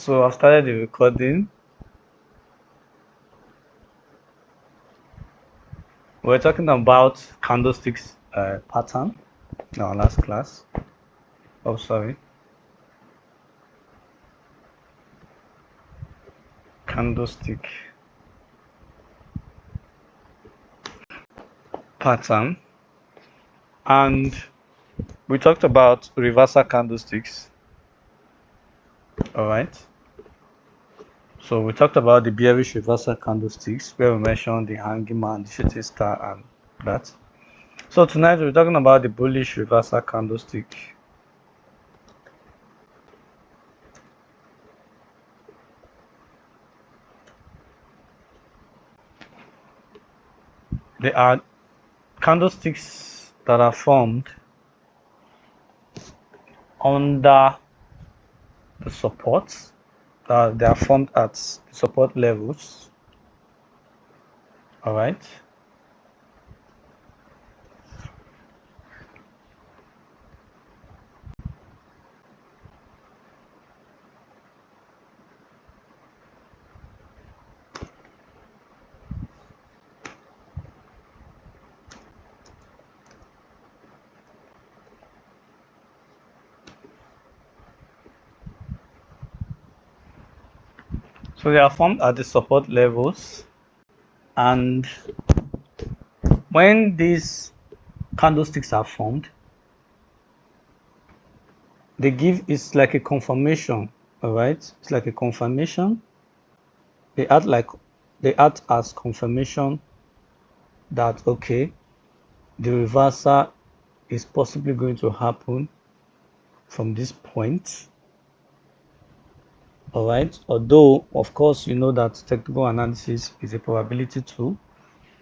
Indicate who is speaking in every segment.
Speaker 1: So I've started the recording. We're talking about candlesticks pattern in our last class. Oh, sorry. Candlestick pattern. And we talked about reversal candlesticks. All right. So we talked about the bearish reversal candlesticks where we mentioned the hanging man, the shooting star, and that. So tonight we're talking about the bullish reversal candlestick. They are candlesticks that are formed under the supports. They are formed at support levels. All right. So they are formed at the support levels, and when these candlesticks are formed, they give it's like a confirmation. All right, it's like a confirmation. They act as confirmation that okay, the reversal is possibly going to happen from this point. All right, although of course you know that technical analysis is a probability tool.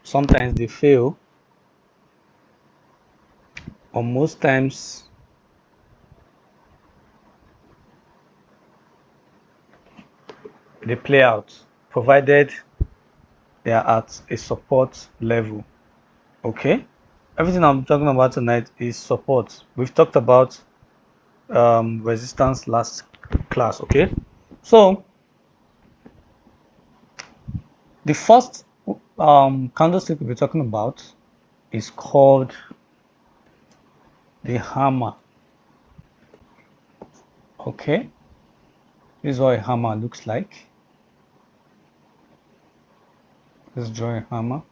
Speaker 1: Sometimes they fail, or most times they play out, provided they are at a support level. Okay, everything I'm talking about tonight is support. We've talked about resistance last class. Okay, so the first candlestick we're talking about is called the hammer. Okay, this is what a hammer looks like. Let's draw a hammer.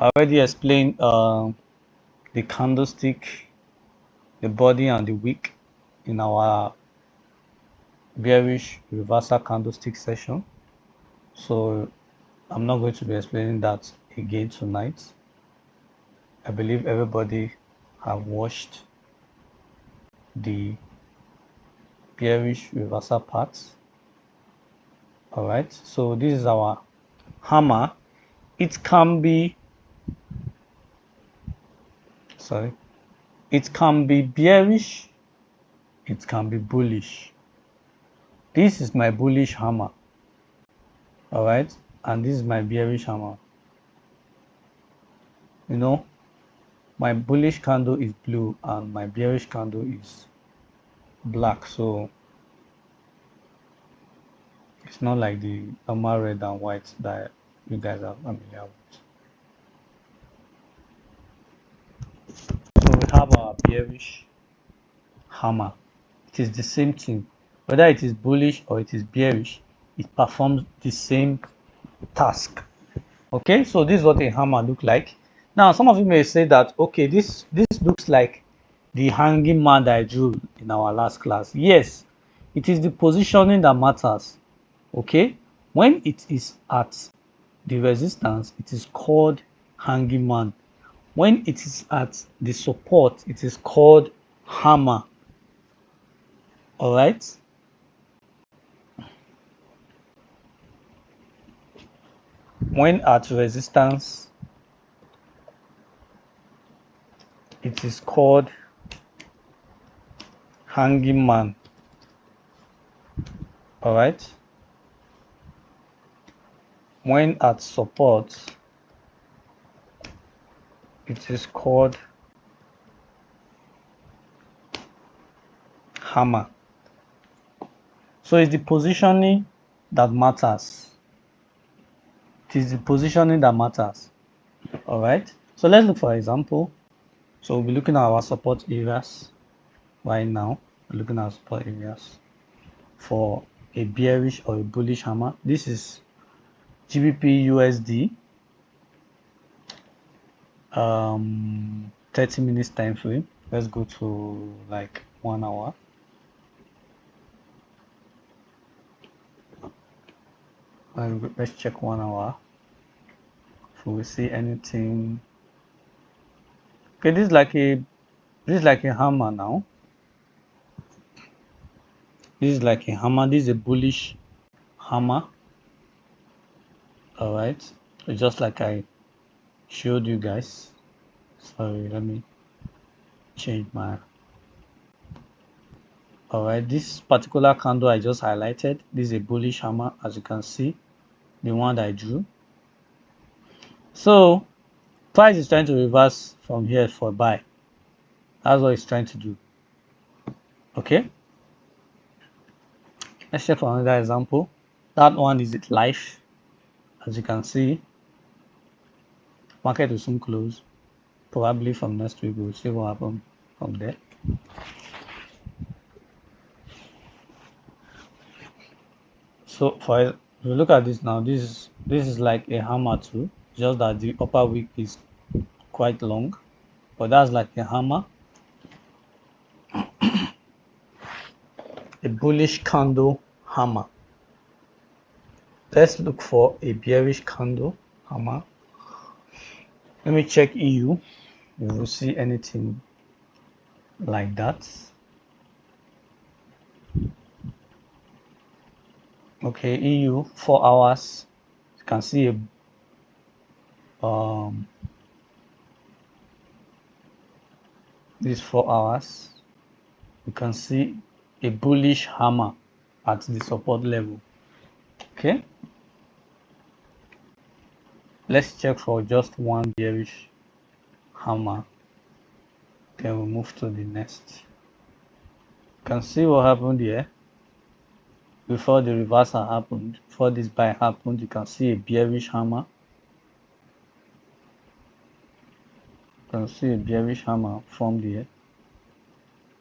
Speaker 1: I already explained the candlestick, the body, and the wick in our bearish reversal candlestick session. So I'm not going to be explaining that again tonight. I believe everybody have watched the bearish reversal parts. All right, so this is our hammer. It can be bearish, it can be bullish. This is my bullish hammer. All right, and this is my bearish hammer. You know, my bullish candle is blue and my bearish candle is black, so it's not like the normal red and white that you guys are familiar with. So we have our bearish hammer. It is the same thing, whether it is bullish or it is bearish, it performs the same task. Okay, so this is what a hammer looks like. Now some of you may say that okay, this looks like the hanging man that I drew in our last class. Yes, it is the positioning that matters. Okay, when it is at the resistance, it is called hanging man. When it is at the support, it is called hammer. All right. When at resistance, it is called hanging man. All right. When at support, it is called hammer. So it's the positioning that matters. It is the positioning that matters. All right. So let's look for example. So we'll be looking at our support areas right now. We're looking at support areas for a bearish or a bullish hammer. This is GBP USD 30 minutes time frame. Let's go to like 1 hour. Let's check 1 hour if we see anything. Okay, this is like a hammer now. This is like a hammer. This is a bullish hammer. All right, just like I showed you guys. Sorry, let me change my. All right, this particular candle I just highlighted, this is a bullish hammer, as you can see, the one that I drew. So price is trying to reverse from here for buy. That's what it's trying to do. Okay, let's check for another example. That one is it live. As you can see, market will soon close. Probably from next week we'll see what happens from there. So if you look at this now, this is like a hammer too, just that the upper wick is quite long, but that's like a hammer. A bullish candle hammer. Let's look for a bearish candle hammer. Let me check EU. You will see anything like that. Okay, EU 4 hours. You can see a this 4 hours. You can see a bullish hammer at the support level. Okay, let's check for just one bearish hammer, then we'll move to the next. You can see what happened here before the reversal happened. Before this buy happened, you can see a bearish hammer. You can see a bearish hammer formed here.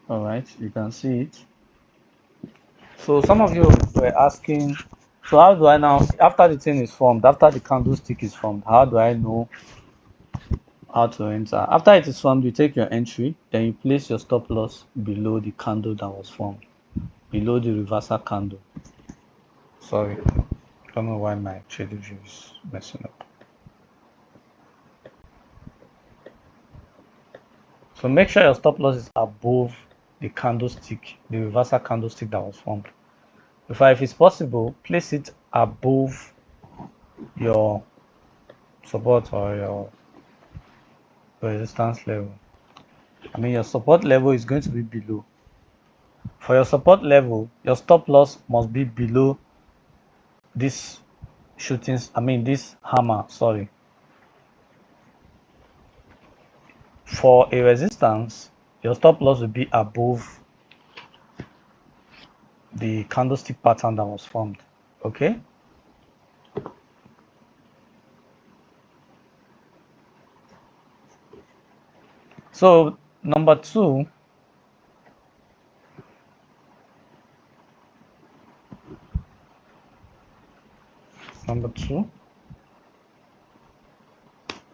Speaker 1: All right, you can see it. So some of you were asking, so how do I now, after the thing is formed, after the candlestick is formed, how do I know how to enter? After it is formed, you take your entry, then you place your stop loss below the candle that was formed, below the reversal candle. Sorry, I don't know why my trading view is messing up. So make sure your stop loss is above the candlestick, the reversal candlestick that was formed. If it's possible, place it above your support or your resistance level. I mean, your support level is going to be below. For your support level, your stop loss must be below this this hammer, sorry. For a resistance, your stop loss will be above the candlestick pattern that was formed. Okay. So number two,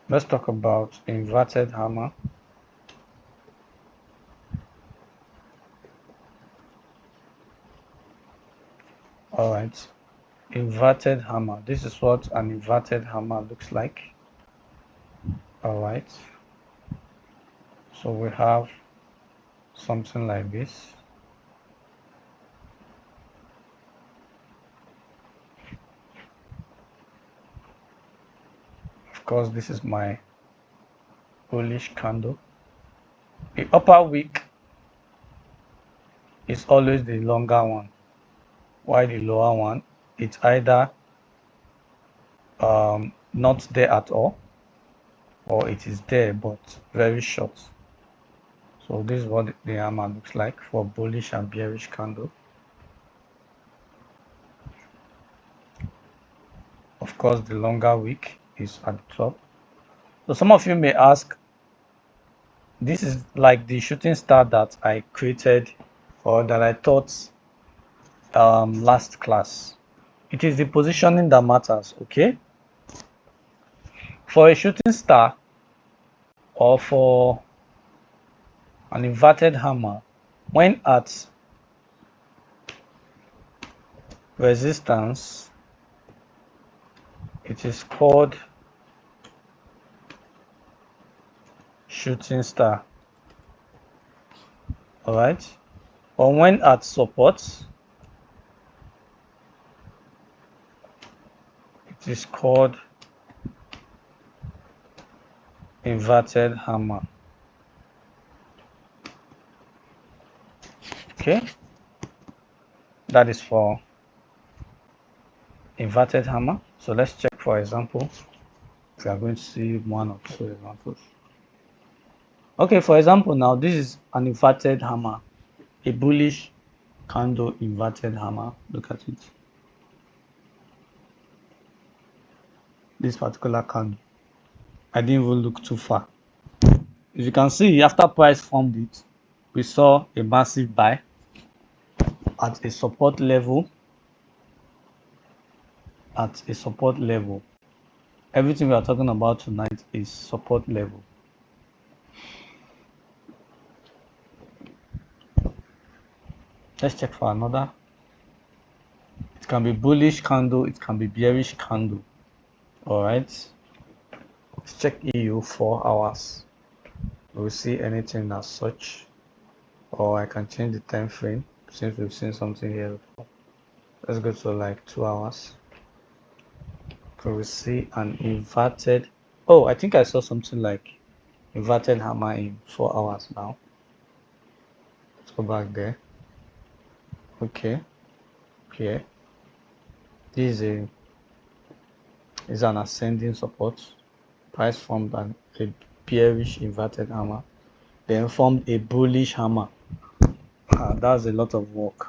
Speaker 1: let's talk about inverted hammer. All right, inverted hammer. This is what an inverted hammer looks like. All right, so we have something like this. Of course, this is my bullish candle. The upper wick is always the longer one, while the lower one, it's either not there at all, or it is there but very short. So this is what the hammer looks like for bullish and bearish candle. Of course, the longer wick is at the top. So some of you may ask, this is like the shooting star that I created or that I taught last class. It is the positioning that matters, okay? For a shooting star or for an inverted hammer, when at resistance, it is called shooting star. All right. Or when at support, it is called inverted hammer. Okay. That is for inverted hammer. So let's check, for example, if we are going to see one or two examples. Okay, for example, now this is an inverted hammer, a bullish candle inverted hammer. Look at it. This particular candle. I didn't even look too far. As you can see, after price formed it, we saw a massive buy at a support level. At a support level. Everything we are talking about tonight is support level. Let's check for another. It can be bullish candle, it can be bearish candle. All right. Let's check EU 4 hours. We'll see anything as such, or I can change the time frame since we've seen something here before. Let's go to like 2 hours. So we see an inverted. Oh, I think I saw something like inverted hammer in 4 hours now. Let's go back there. Okay, here. This is an ascending support. Price formed a bearish inverted hammer, then formed a bullish hammer. That's a lot of work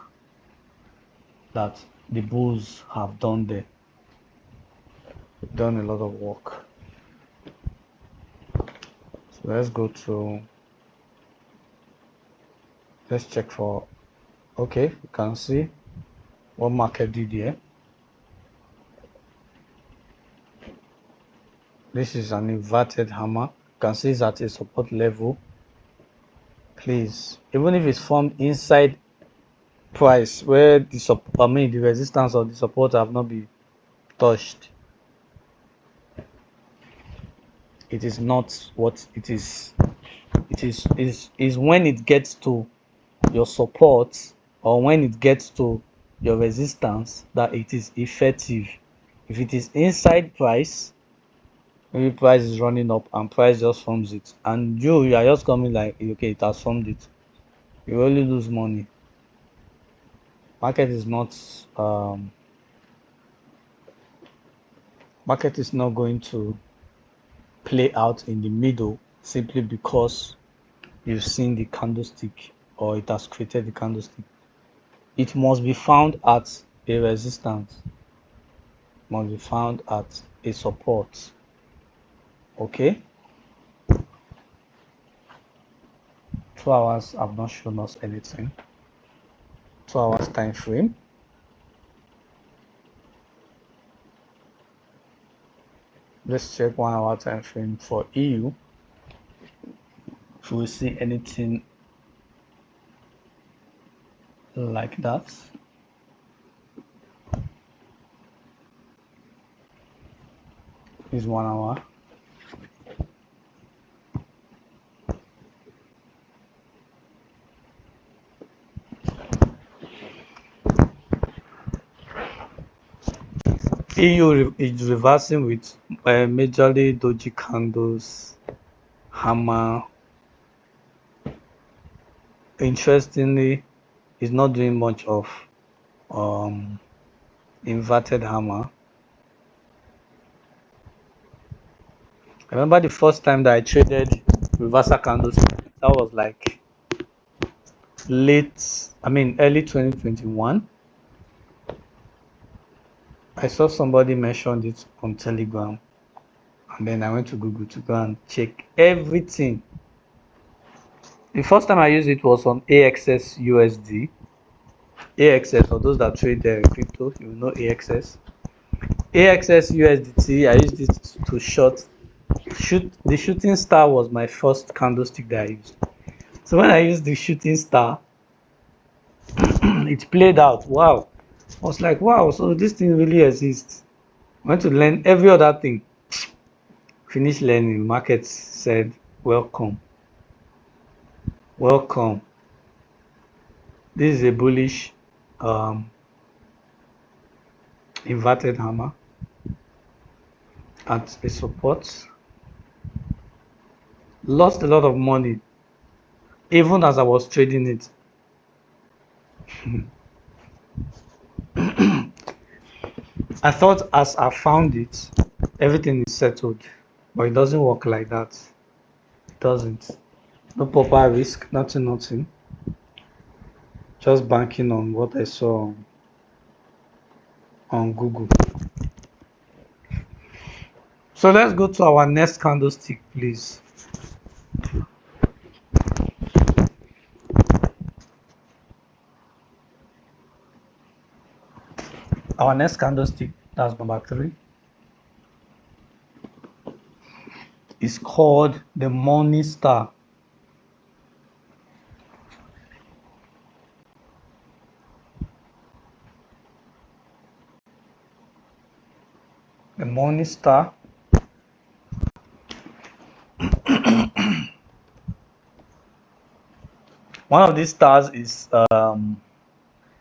Speaker 1: that the bulls have done there. They've done a lot of work. So let's check for, okay, you can see what market did here. This is an inverted hammer. You can see it's at a support level. Please, even if it's formed inside price where the resistance or the support have not been touched, it is not what it is. It is when it gets to your support or when it gets to your resistance that it is effective. If it is inside price, maybe price is running up and price just forms it, and you are just coming like, okay, it has formed it, you only lose money. Market is not going to play out in the middle simply because you've seen the candlestick or it has created the candlestick. It must be found at a resistance, must be found at a support. Okay, 2 hours have not shown us anything. 2 hours time frame. Let's check 1 hour time frame for EU. If we see anything like that, is 1 hour. EU is reversing with majorly doji candles, hammer. Interestingly, it's not doing much of inverted hammer. I remember the first time that I traded reversal candles, that was like early 2021. I saw somebody mentioned it on Telegram, and then I went to Google to go and check everything. The first time I used it was on AXS USD. AXS, for those that trade crypto, you know AXS. AXS USDT, I used it to shoot. The shooting star was my first candlestick that I used. So when I used the shooting star, it played out. Wow. I was like, wow, so this thing really exists. I went to learn every other thing. Finished learning. Market said, welcome. Welcome. This is a bullish inverted hammer at a support. Lost a lot of money even as I was trading it. I thought as I found it, everything is settled, but it doesn't work like that. It doesn't. No proper risk, nothing. Just banking on what I saw on Google. So let's go to our next candlestick, please. Our next candlestick, that's number 3, is called the Morning Star. The Morning Star. One of these stars is I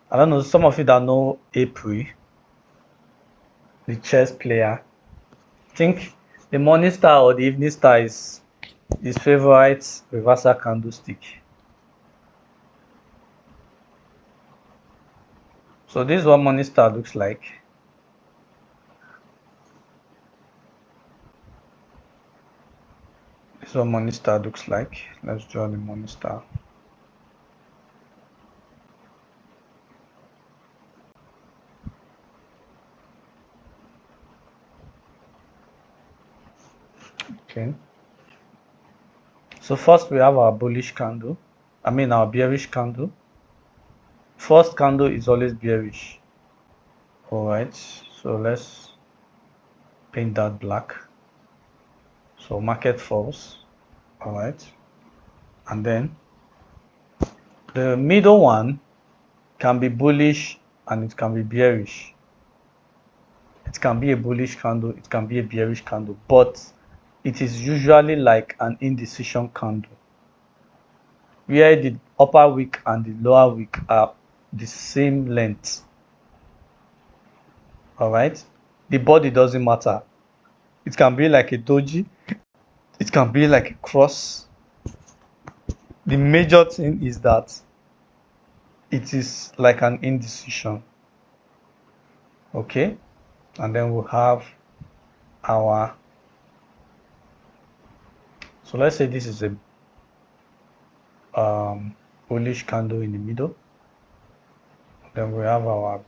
Speaker 1: don't know, some of you that know April, the chess player. I think the Morning Star or the Evening Star is his favorite reversal candlestick. So this is what Morning Star looks like. This is what Morning Star looks like. Let's draw the Morning Star. Okay. So first we have our bullish candle. Our bearish candle. First candle is always bearish. Alright, so let's paint that black. So market falls. Alright. And then the middle one can be bullish and it can be bearish. It can be a bullish candle, it can be a bearish candle, but it is usually like an indecision candle where the upper wick and the lower wick are the same length. All right, the body doesn't matter. It can be like a doji, it can be like a cross. The major thing is that it is like an indecision. Okay, and then we'll have our, so let's say this is a bullish candle in the middle. Then we have our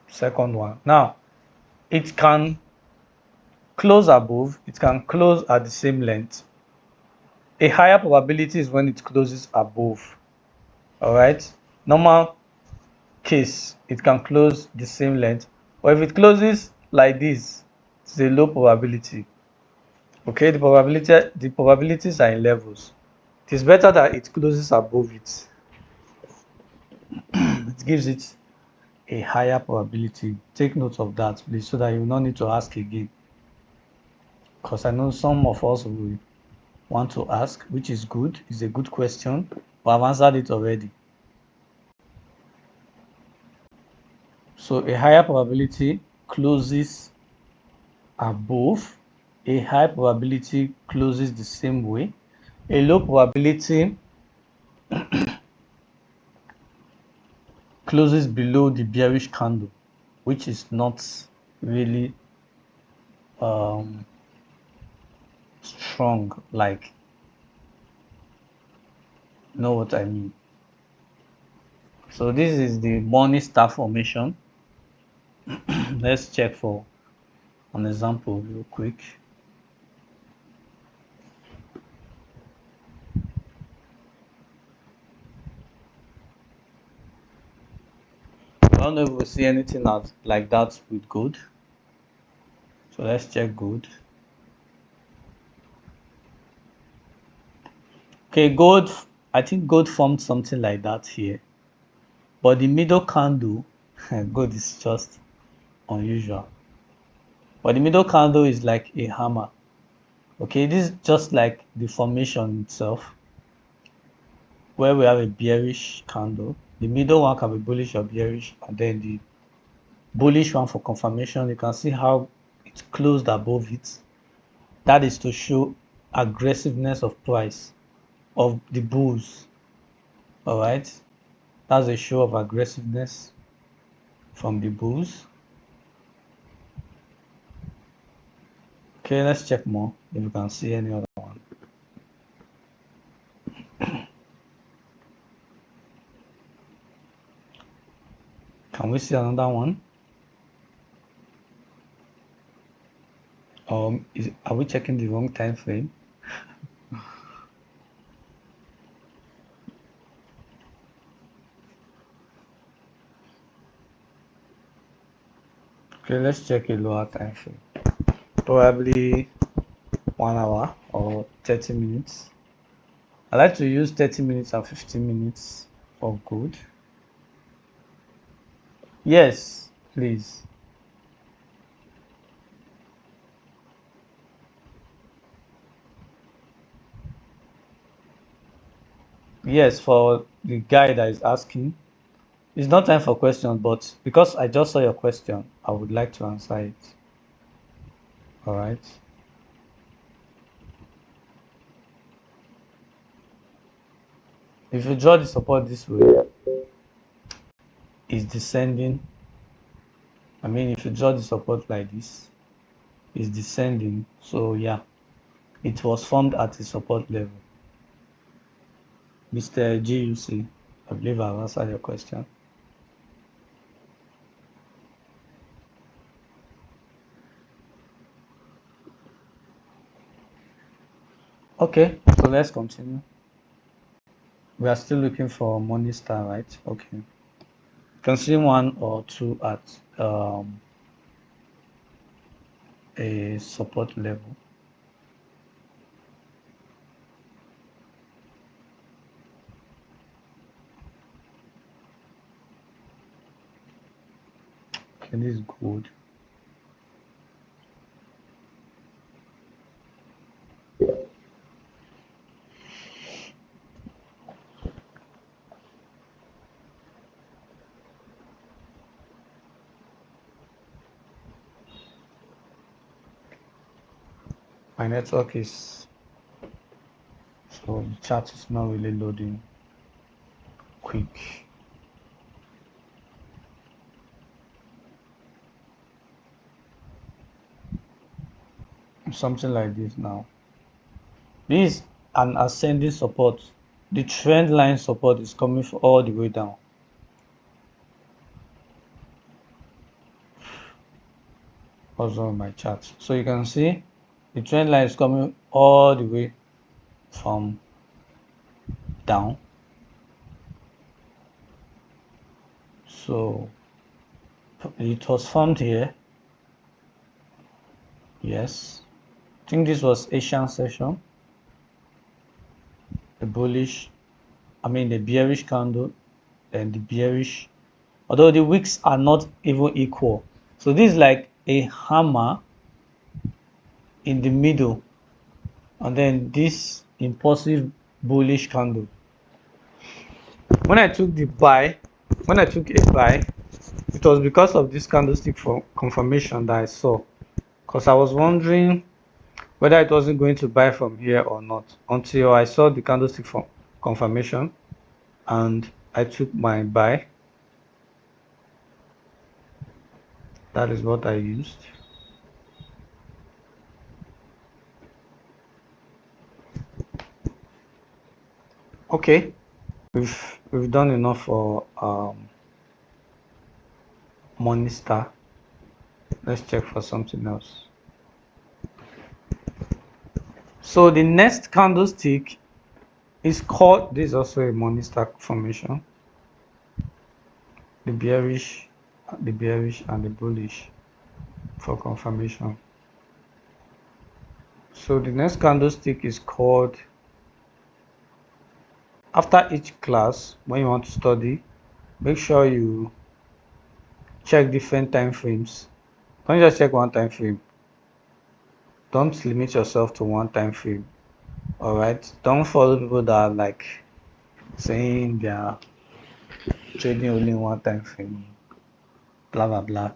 Speaker 1: second one. Now it can close above, it can close at the same length. A higher probability is when it closes above. All right, normal case it can close the same length, but if it closes like this, it's a low probability. Okay, the probabilities are in levels. It is better that it closes above it. It gives it a higher probability. Take note of that, please, so that you will not need to ask again, because I know some of us will want to ask, which is good. It's a good question, but I've answered it already. So a higher probability closes above, a high probability closes the same way, a low probability closes below the bearish candle, which is not really strong. Like know what I mean. So this is the Morning Star formation. Let's check for an example real quick. I don't know if we see anything like that with gold. So let's check gold. Okay, gold, I think gold formed something like that here. But the middle candle, gold is just unusual. But the middle candle is like a hammer. Okay, this is just like the formation itself, where we have a bearish candle. The middle one can be bullish or bearish, and then the bullish one for confirmation. You can see how it closed above it. That is to show aggressiveness of price of the bulls. All right, that's a show of aggressiveness from the bulls. Okay, let's check more if you can see any other one. Can we see another one? Are we checking the wrong time frame? Okay, let's check a lower time frame. Probably 1 hour or 30 minutes. I like to use 30 minutes and 15 minutes for gold. Yes, please. Yes, for the guy that is asking. It's not time for questions, but because I just saw your question, I would like to answer it. All right. If you draw the support this way, it's descending. I mean, if you draw the support like this, it's descending. So yeah, it was formed at the support level. Mr. GUC, I believe I've answered your question. Okay, so let's continue. We are still looking for Morning Star, right? Okay. You can see one or two at a support level. Okay, this is good. My network is so the chat is not really loading quick. Something like this now. This is an ascending support. The trend line support is coming all the way down. Also on my chart. So you can see the trend line is coming all the way from down. So it was formed here. Yes. I think this was Asian session. The bearish candle and the bearish, although the wicks are not even equal. So this is like a hammer in the middle, and then this impulsive bullish candle. When I took a buy, it was because of this candlestick for confirmation that I saw, because I was wondering whether it wasn't going to buy from here or not until I saw the candlestick for confirmation and I took my buy. That is what I used. Okay, We've done enough for Morningstar. Let's check for something else. So the next candlestick is called, this is also a Morningstar formation. The bearish, and the bullish for confirmation. So the next candlestick is called, after each class, when you want to study, make sure you check different time frames. Don't just check one time frame. Don't limit yourself to one time frame. All right, don't follow people that are like saying they are trading only one time frame, blah blah blah.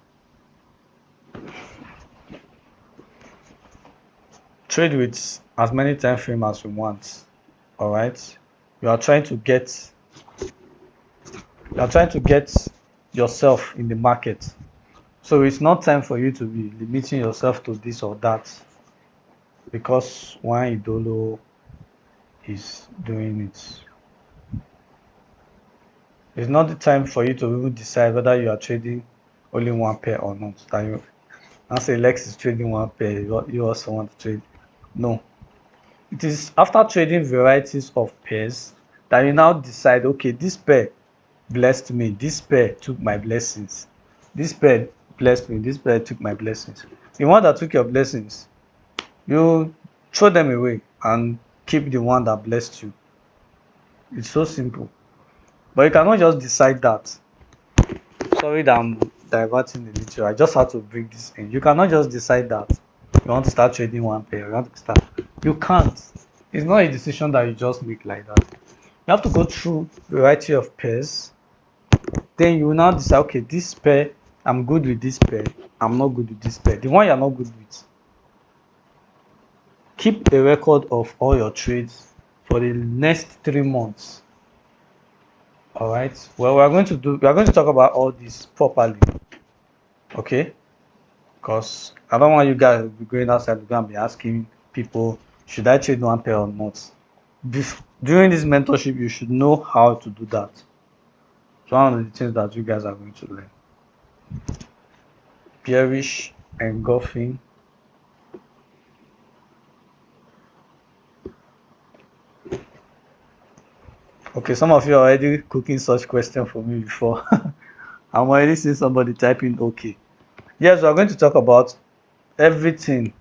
Speaker 1: Trade with as many time frame as you want. All right, you are trying to get yourself in the market, so it's not time for you to be limiting yourself to this or that because one idolo is doing it. It's not the time for you to even decide whether you are trading only one pair or not. That you and say Lex is trading one pair, you also want to trade. No. It is after trading varieties of pairs that you now decide, okay, this pair blessed me, this pair took my blessings, this pair blessed me, this pair took my blessings. The one that took your blessings, you throw them away and keep the one that blessed you. It's so simple. But you cannot just decide that. Sorry that I'm diverting a little. I just had to bring this in. You cannot just decide that you want to start trading one pair. You can't. It's not a decision that you just make like that. You have to go through a variety of pairs. Then you will now decide, okay, this pair, I'm good with this pair. I'm not good with this pair. The one you're not good with. Keep a record of all your trades for the next 3 months. All right. Well, we are going to talk about all this properly. Okay. Because I don't want you guys to be going outside and be asking people, should I trade one pair or not? During this mentorship, you should know how to do that. It's one of the things that you guys are going to learn. Bearish engulfing. Okay, some of you are already cooking such question for me before. I'm already seeing somebody typing okay. Yes, we're going to talk about everything.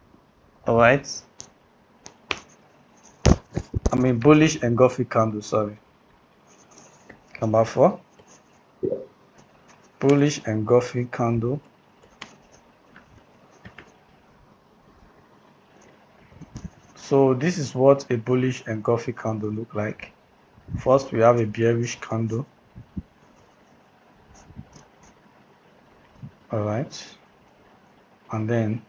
Speaker 1: All right. I mean bullish engulfing candle. Sorry. Number 4. Bullish engulfing candle. So this is what a bullish engulfing candle look like. First, we have a bearish candle. All right, and then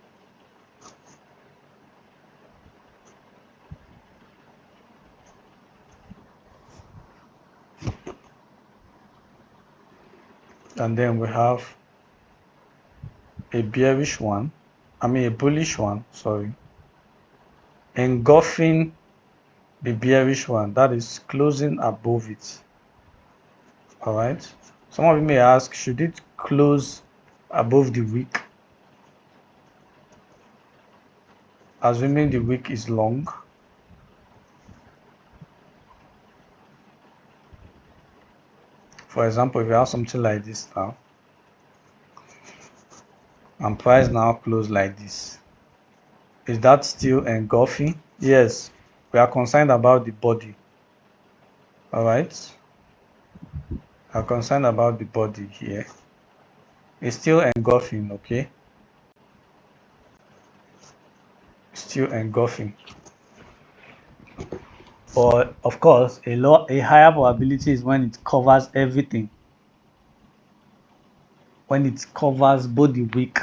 Speaker 1: we have a bearish one. I mean a bullish one. Sorry, engulfing the bearish one, that is closing above it. All right. Some of you may ask, should it close above the wick? Assuming the wick is long. For example, if you have something like this now, and price now close like this, is that still engulfing? Yes, we are concerned about the body. All right, we are concerned about the body here. It's still engulfing, okay? Still engulfing. But of course, a higher probability is when it covers everything. When it covers both the wick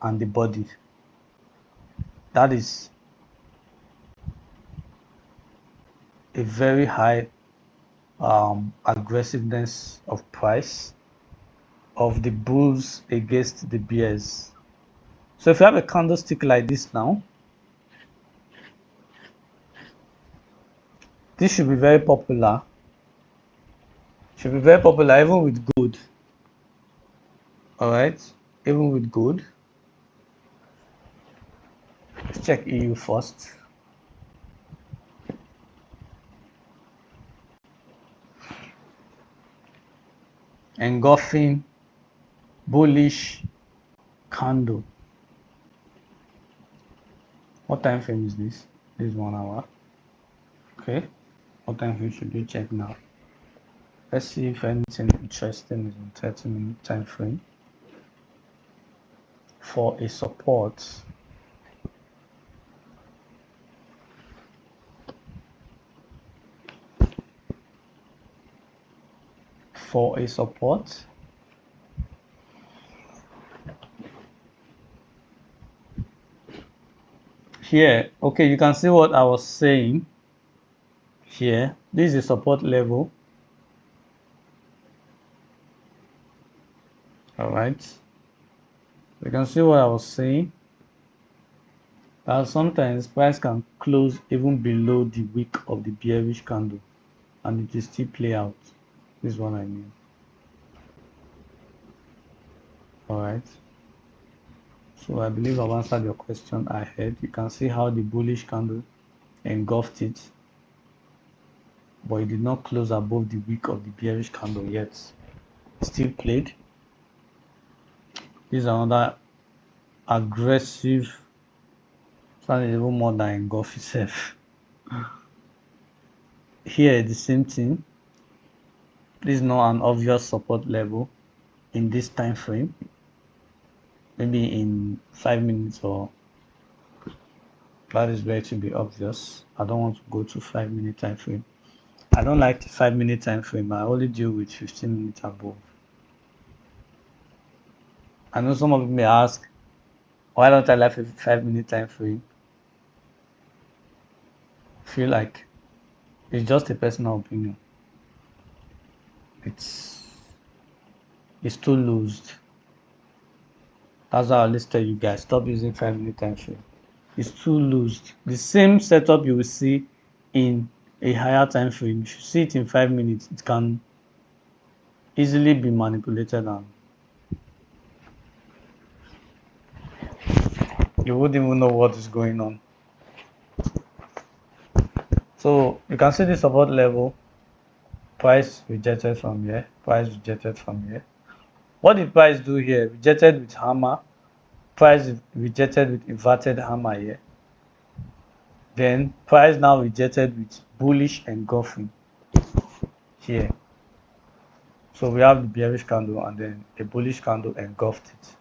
Speaker 1: and the body. That is a very high aggressiveness of price of the bulls against the bears. So if you have a candlestick like this now, this should be very popular Should be very popular even with good. Alright, even with good. Let's check EU first. Engulfing bullish candle. What time frame is this? This is 1 hour. Okay. What time frame should we check now? Let's see if anything interesting is in 30-minute time frame. For a support, here, okay, you can see what I was saying here. This is a support level. All right, you can see what I was saying, that sometimes price can close even below the wick of the bearish candle and it will still play out. This is what I mean. All right, so I believe I've answered your question ahead. You can see how the bullish candle engulfed it, but it did not close above the wick of the bearish candle yet. It still played. This is another aggressive, something even more than engulf itself. Here the same thing. This is not an obvious support level in this time frame. Maybe in 5 minutes, or that is where it should be obvious. I don't want to go to 5-minute time frame. I don't like the 5-minute time frame. I only deal with 15 minutes above. I know some of you may ask, why don't I like a 5-minute time frame? I feel like it's just a personal opinion. It's too loose. That's why I always tell you guys, stop using 5-minute time frame. It's too loose. The same setup you will see in a higher time frame, if you see it in 5 minutes, it can easily be manipulated and you wouldn't even know what is going on. So you can see the support level, price rejected from here, price rejected from here. What did price do here? Rejected with hammer, price rejected with inverted hammer here. Then price now rejected with bullish engulfing here. So we have the bearish candle and then a bullish candle engulfed it.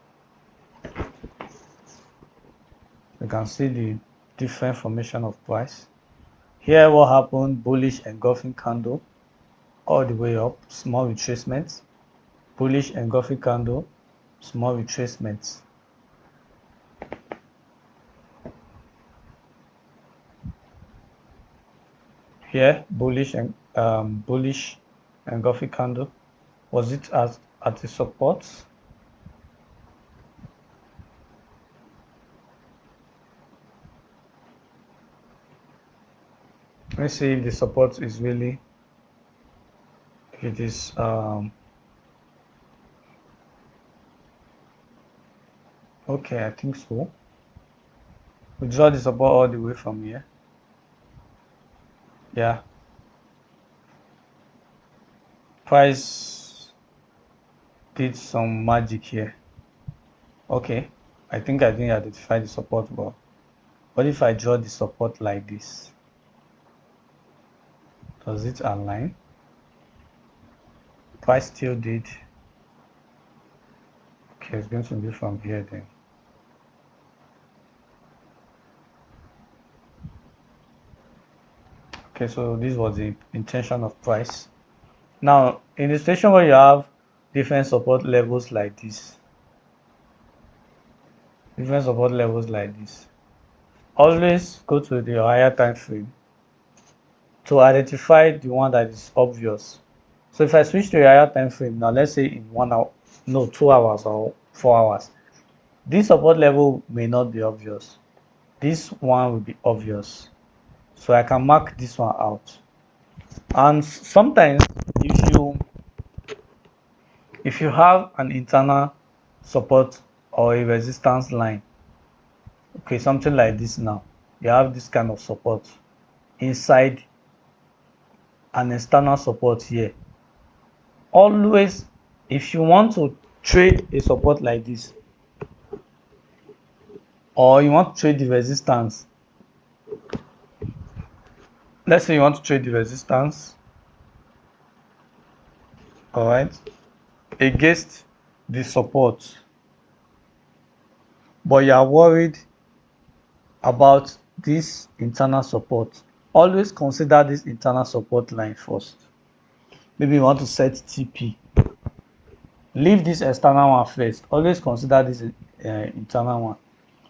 Speaker 1: You can see the different formation of price. Here what happened, bullish engulfing candle all the way up, small retracements, bullish engulfing candle, small retracements. Here bullish engulfing candle. Was it at a support? Let's see if the support is really, if it is okay, I think so. We draw the support all the way from here. Yeah, price did some magic here. Okay, I think I didn't identify the support well. What if I draw the support like this? Does it align? Price still did. Okay, it's going to be from here then. Okay, so this was the intention of price. Now, in the situation where you have different support levels like this, always go to the higher time frame to identify the one that is obvious. So if I switch to a higher time frame now, let's say in 1 hour, no, 2 hours or 4 hours, this support level may not be obvious. This one will be obvious. So I can mark this one out. And sometimes if you If you have an internal support or a resistance line, okay, something like this now, you have this kind of support inside an external support here. Always, if you want to trade a support like this, or you want to trade the resistance, let's say you want to trade the resistance, all right, against the support, but you are worried about this internal support, always consider this internal support line first. Maybe you want to set TP, leave this external one first, always consider this internal one.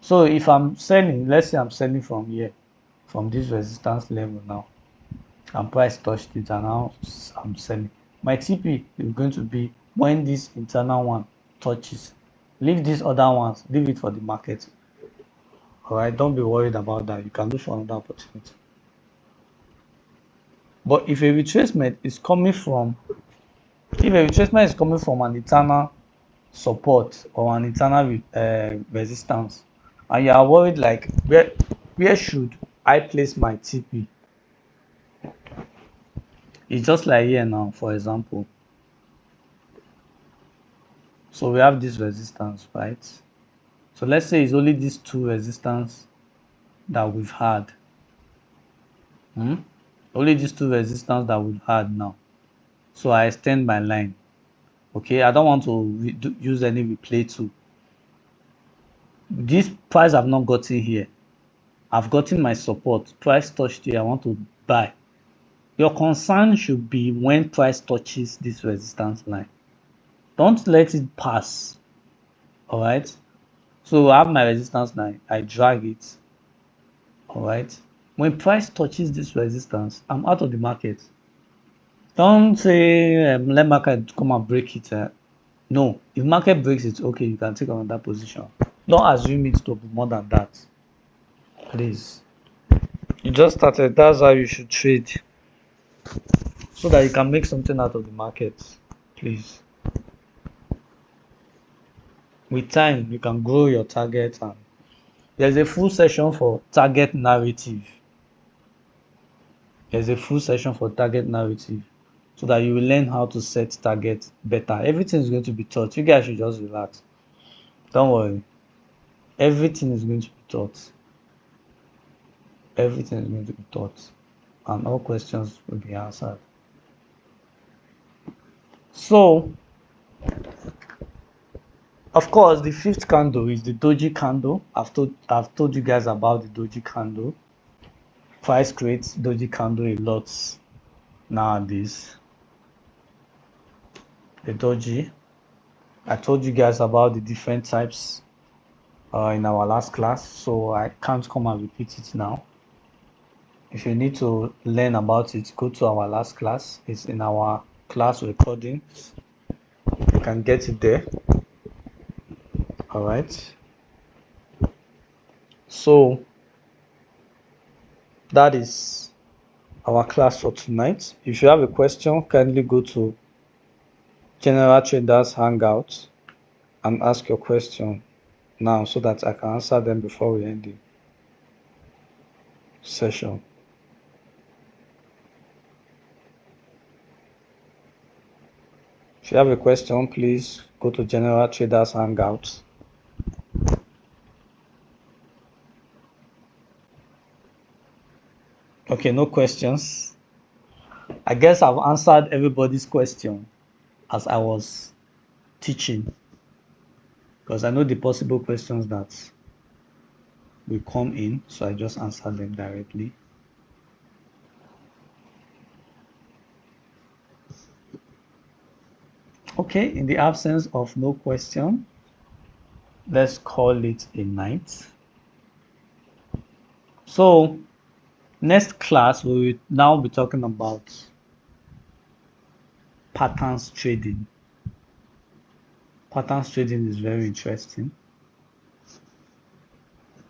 Speaker 1: So if I'm selling, let's say I'm selling from here, from this resistance level now, and price touched it, and now I'm selling. My TP is going to be when this internal one touches. Leave these other ones, leave it for the market. All right, don't be worried about that. You can look for another opportunity. But if a retracement is coming from, an internal support or an internal resistance, and you are worried like where should I place my TP? It's just like here now, for example. So we have this resistance, right? So let's say it's only these two resistance that we've had. Only these two resistance that we've had now. So I extend my line. Okay, I don't want to use any replay tool. This price I've not gotten here. I've gotten my support. Price touched here. I want to buy. Your concern should be when price touches this resistance line. Don't let it pass. All right. So I have my resistance line. I drag it. All right. When price touches this resistance, I'm out of the market. Don't say let market come and break it. No, if market breaks it, okay, you can take another position. Don't assume it to be more than that. Please. You just started. That's how you should trade. So that you can make something out of the market. Please. With time, you can grow your target, and there's a full session for target narrative. There's a full session for target narrative, so that you will learn how to set target better. Everything is going to be taught. You guys should just relax. Don't worry. Everything is going to be taught. Everything is going to be taught, and all questions will be answered. So, of course, the fifth candle is the doji candle. I've told you guys about the doji candle. Price creates doji candle a lot nowadays. The doji. I told you guys about the different types in our last class, so I can't come and repeat it now. If you need to learn about it, go to our last class. It's in our class recordings. You can get it there. All right. So that is our class for tonight. If you have a question, kindly go to General Traders Hangout and ask your question now so that I can answer them before we end the session. If you have a question, please go to General Traders Hangout. Okay, no questions. I guess I've answered everybody's question as I was teaching, because I know the possible questions that will come in, so I just answered them directly. Okay, in the absence of no question, let's call it a night. So next class we will now be talking about patterns trading. Patterns trading is very interesting,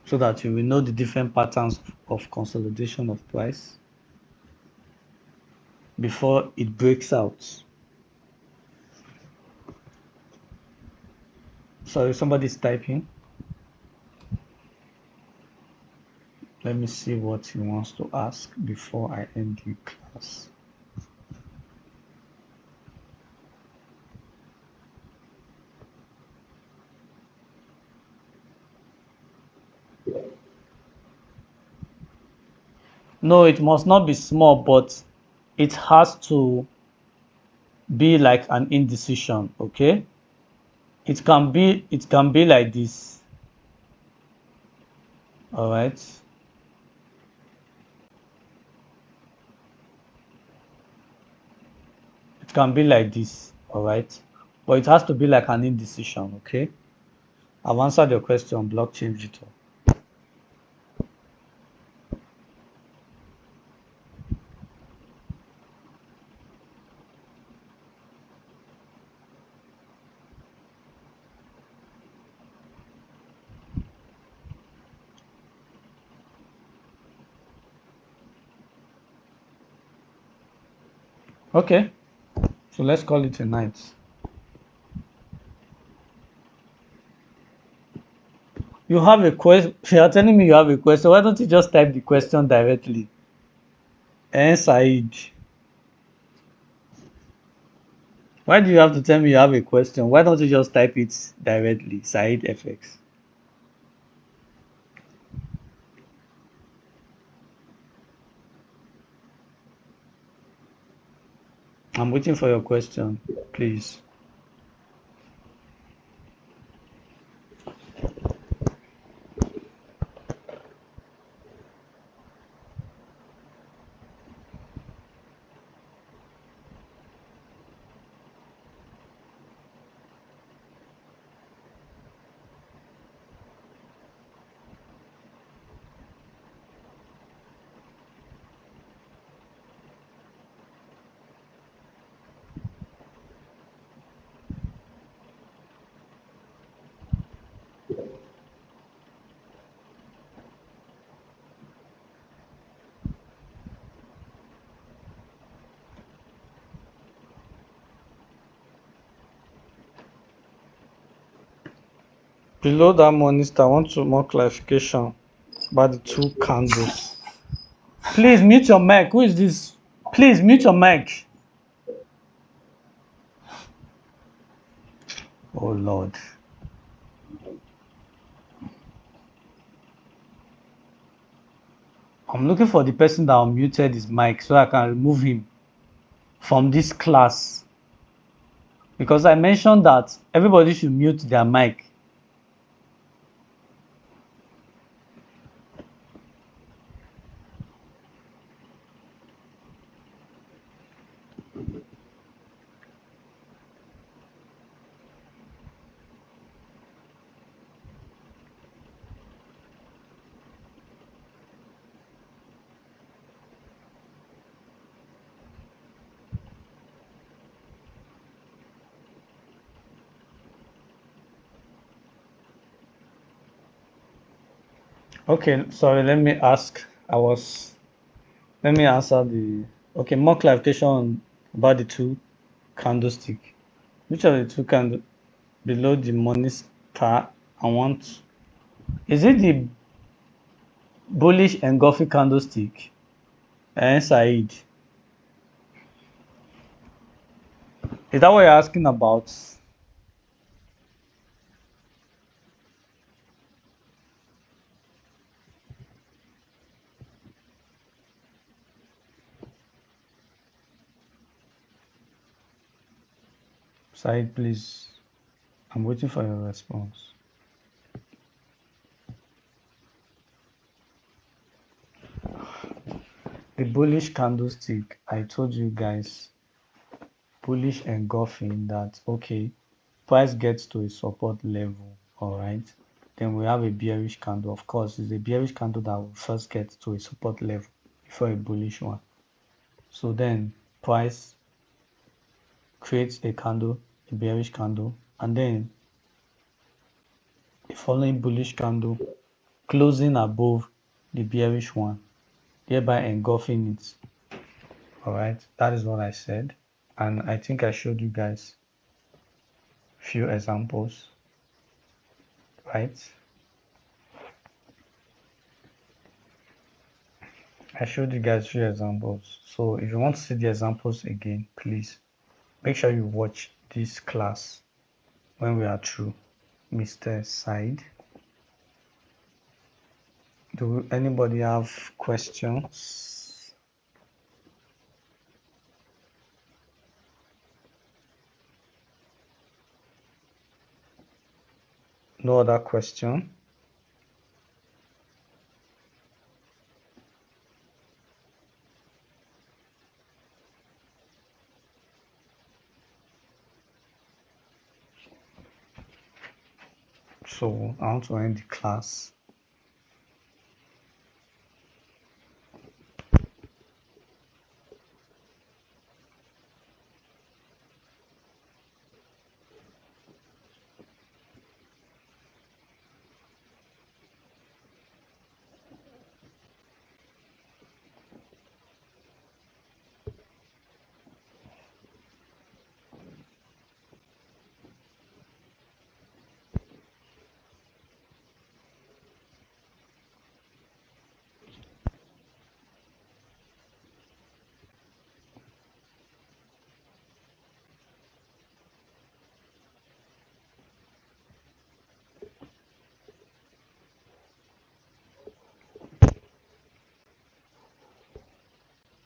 Speaker 1: so that you will know the different patterns of consolidation of price before it breaks out. Sorry, somebody's typing. Let me see what he wants to ask before I end the class. No, it must not be small, but it has to be like an indecision, okay? It can be like this. All right. It can be like this, all right? But it has to be like an indecision, okay? I've answered your question, blockchain Vito. Okay, so let's call it a night. You have a question. You're telling me you have a question. Why don't you just type the question directly? Said. Why do you have to tell me you have a question? Why don't you just type it directly? Said FX. I'm waiting for your question, please. Below that monitor, I want more clarification about the two candles. Please mute your mic. Who is this? Please mute your mic. Oh Lord. I'm looking for the person that unmuted his mic so I can remove him from this class. Because I mentioned that everybody should mute their mic. Okay, sorry, let me ask. Let me answer the. Okay, more clarification about the two candlestick. Which of the two candle below the money star? I want. Is it the bullish engulfing candlestick? Said. Is that what you're asking about? Said, please. I'm waiting for your response. The bullish candlestick, I told you guys, bullish engulfing that, okay, price gets to a support level, all right? Then we have a bearish candle. Of course, it's a bearish candle that will first get to a support level before a bullish one. So then price creates a candle, a bearish candle, and then the following bullish candle closing above the bearish one, thereby engulfing it. All right, that is what I said, and I think I showed you guys few examples. right? I showed you guys few examples. So if you want to see the examples again, please make sure you watch this class when we are through. Mr. Side. Do anybody have questions? No other question? So I want to end the class.